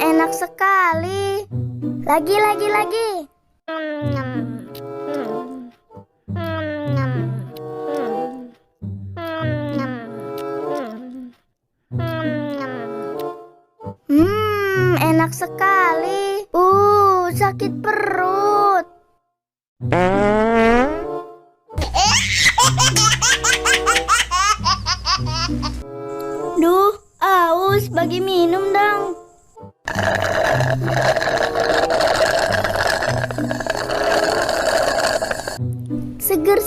Enak sekali. Lagi. Enak sekali. Sakit perut. Duh, aus, bagi minum dong. Seger.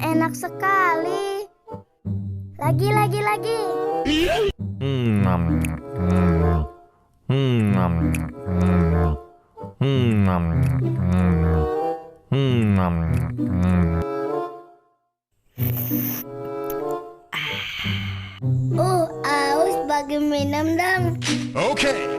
Enak sekali. Lagi. Aus, bagi minum dong. Okay.